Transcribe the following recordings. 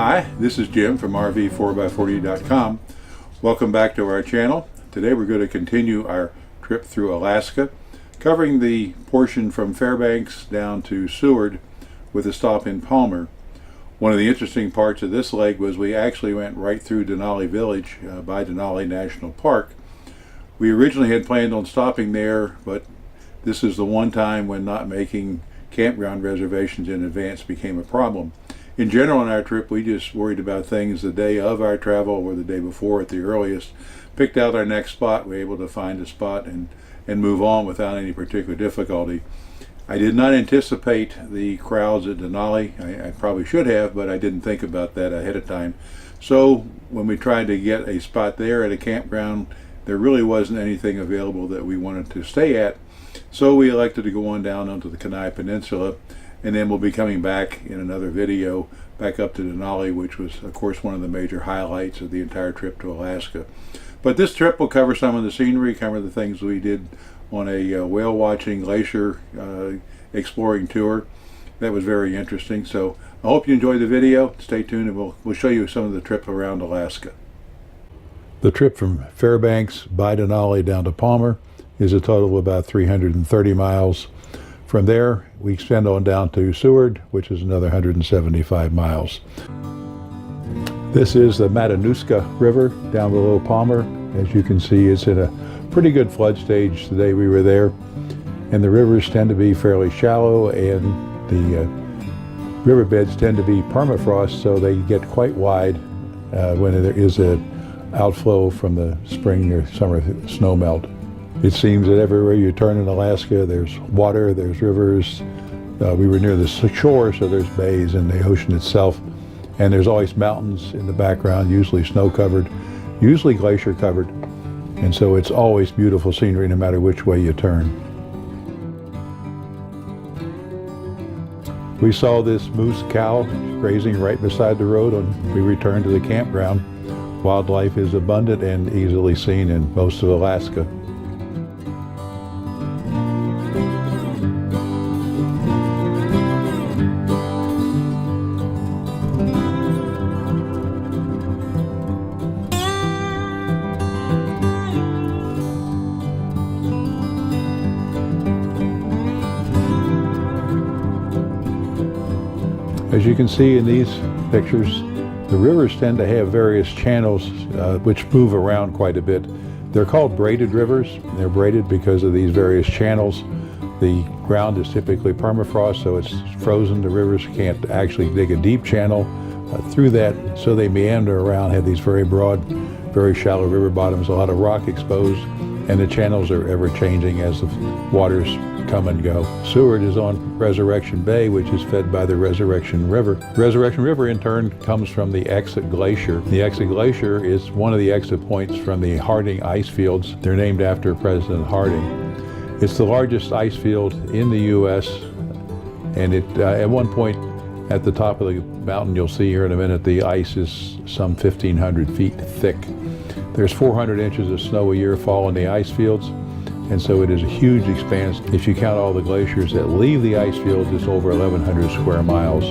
Hi, this is Jim from RV4x40.com. Welcome back to our channel. Today we're going to continue our trip through Alaska, covering the portion from Fairbanks down to Seward with a stop in Palmer. One of the interesting parts of this leg was we actually went right through Denali Village by Denali National Park. We originally had planned on stopping there, but this is the one time when not making campground reservations in advance became a problem. In general on our trip, we just worried about things the day of our travel or the day before at the earliest, picked out our next spot, we were able to find a spot and move on without any particular difficulty. I did not anticipate the crowds at Denali. I probably should have, but I didn't think about that ahead of time. So when we tried to get a spot there at a campground, there really wasn't anything available that we wanted to stay at. So we elected to go on down onto the Kenai Peninsula, and then we'll be coming back in another video back up to Denali, which was of course one of the major highlights of the entire trip to Alaska. But this trip will cover some of the scenery, cover the things we did on a whale watching glacier exploring tour. That was very interesting. So I hope you enjoyed the video. Stay tuned and we'll show you some of the trip around Alaska. The trip from Fairbanks by Denali down to Palmer is a total of about 330 miles. From there, we extend on down to Seward, which is another 175 miles. This is the Matanuska River down below Palmer. As you can see, it's in a pretty good flood stage the day we were there. And the rivers tend to be fairly shallow, and the riverbeds tend to be permafrost, so they get quite wide when there is an outflow from the spring or summer snowmelt. It seems that everywhere you turn in Alaska, there's water, there's rivers. We were near the shore, so there's bays in the ocean itself. And there's always mountains in the background, usually snow-covered, usually glacier-covered. And so it's always beautiful scenery no matter which way you turn. We saw this moose cow grazing right beside the road when we returned to the campground. Wildlife is abundant and easily seen in most of Alaska. As you can see in these pictures, the rivers tend to have various channels which move around quite a bit. They're called braided rivers. They're braided because of these various channels. The ground is typically permafrost, so it's frozen. The rivers can't actually dig a deep channel through that, so they meander around, have these very broad, very shallow river bottoms, a lot of rock exposed, and the channels are ever changing as the waters come and go. Seward is on Resurrection Bay, which is fed by the Resurrection River. Resurrection River in turn comes from the exit glacier. The exit glacier is one of the exit points from the Harding ice fields. They're named after President Harding. It's the largest ice field in the U.S. and it at one point at the top of the mountain, you'll see here in a minute, the ice is some 1,500 feet thick. There's 400 inches of snow a year fall in the ice fields. And so it is a huge expanse. If you count all the glaciers that leave the ice fields, it's over 1,100 square miles.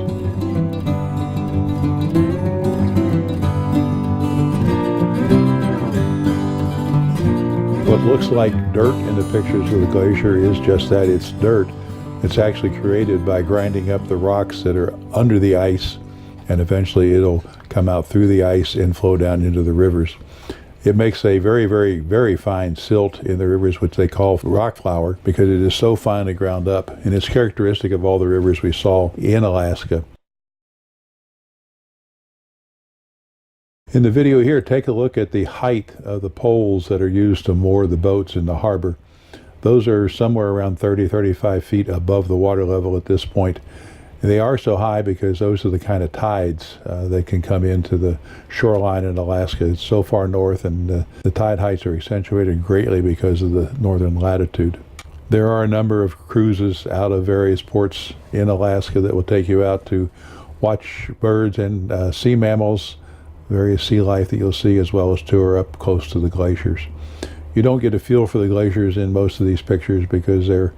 What looks like dirt in the pictures of the glacier is just that, it's dirt. It's actually created by grinding up the rocks that are under the ice, and eventually it'll come out through the ice and flow down into the rivers. It makes a very, very, very fine silt in the rivers, which they call rock flour, because it is so finely ground up, and it's characteristic of all the rivers we saw in Alaska. In the video here, take a look at the height of the poles that are used to moor the boats in the harbor. Those are somewhere around 30-35 feet above the water level at this point. And they are so high because those are the kind of tides that can come into the shoreline in Alaska. It's so far north, and the tide heights are accentuated greatly because of the northern latitude. There are a number of cruises out of various ports in Alaska that will take you out to watch birds and sea mammals, various sea life that you'll see, as well as tour up close to the glaciers. You don't get a feel for the glaciers in most of these pictures because they're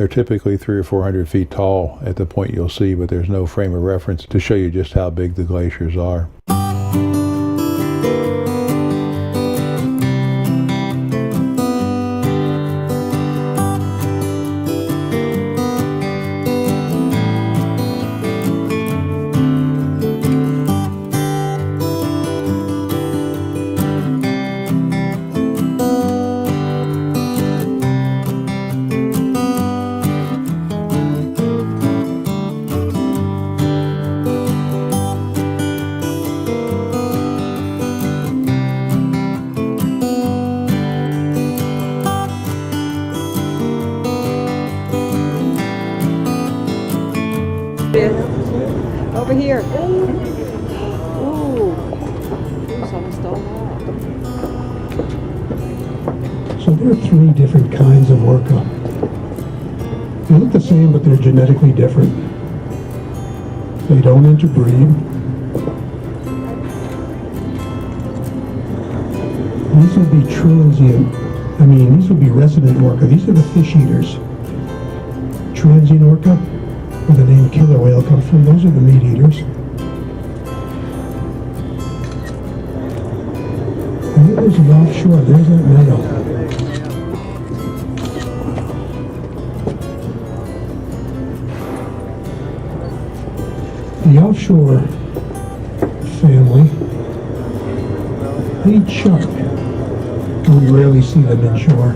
typically 300 or 400 feet tall at the point you'll see, but there's no frame of reference to show you just how big the glaciers are. Over here. Ooh, almost all off. So there are 3 different kinds of orca. They look the same, but they're genetically different. They don't interbreed. These would be transient. These would be resident orca. These are the fish eaters. Transient orca, where the name killer whale comes from, those are the meat eaters. And then there's an offshore, there's that male. The offshore family, they eat shark. We rarely see them inshore.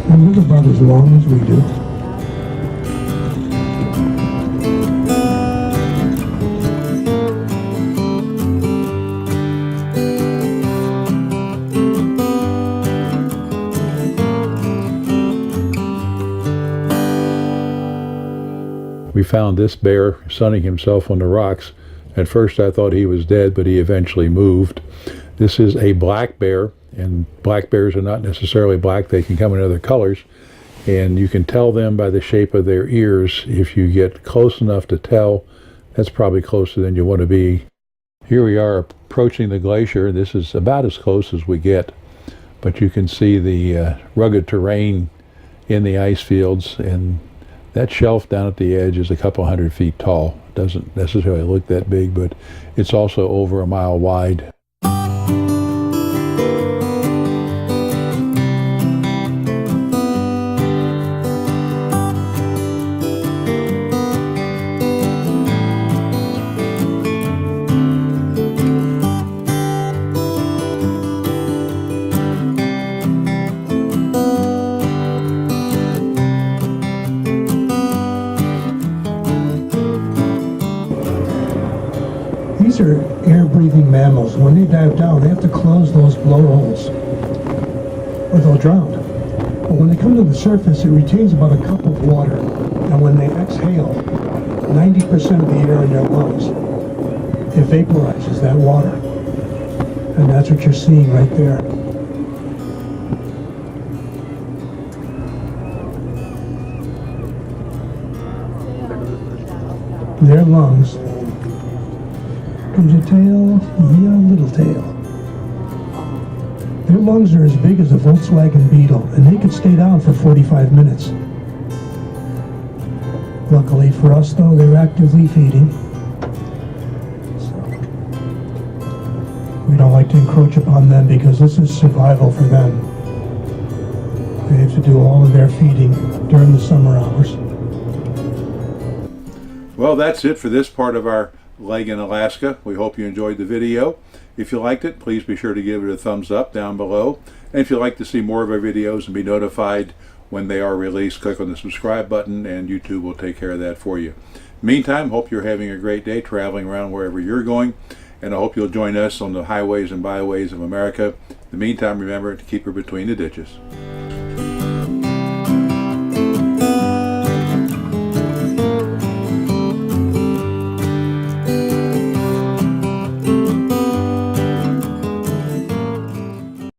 They live about as long as we do. We found this bear sunning himself on the rocks. At first I thought he was dead, but he eventually moved. This is a black bear, and black bears are not necessarily black. They can come in other colors, and you can tell them by the shape of their ears. If you get close enough to tell, that's probably closer than you want to be. Here we are approaching the glacier. This is about as close as we get, but you can see the rugged terrain in the ice fields, and that shelf down at the edge is a couple 100 feet tall. It doesn't necessarily look that big, but it's also over a mile wide. These are air-breathing mammals. When they dive down, they have to close those blowholes, or they'll drown. But when they come to the surface, it retains about a cup of water. And when they exhale, 90% of the air in their lungs, it vaporizes that water. And that's what you're seeing right there. Their lungs. Comes a tail, yeah, little tail. Their lungs are as big as a Volkswagen Beetle, and they could stay down for 45 minutes. Luckily for us, though, they're actively feeding. So we don't like to encroach upon them because this is survival for them. They have to do all of their feeding during the summer hours. Well, that's it for this part of our leg in Alaska. We hope you enjoyed the video. If you liked it, please be sure to give it a thumbs up down below. And if you'd like to see more of our videos and be notified when they are released, click on the subscribe button and YouTube will take care of that for you. Meantime, hope you're having a great day traveling around wherever you're going, and I hope you'll join us on the highways and byways of America. In the meantime, remember to keep her between the ditches.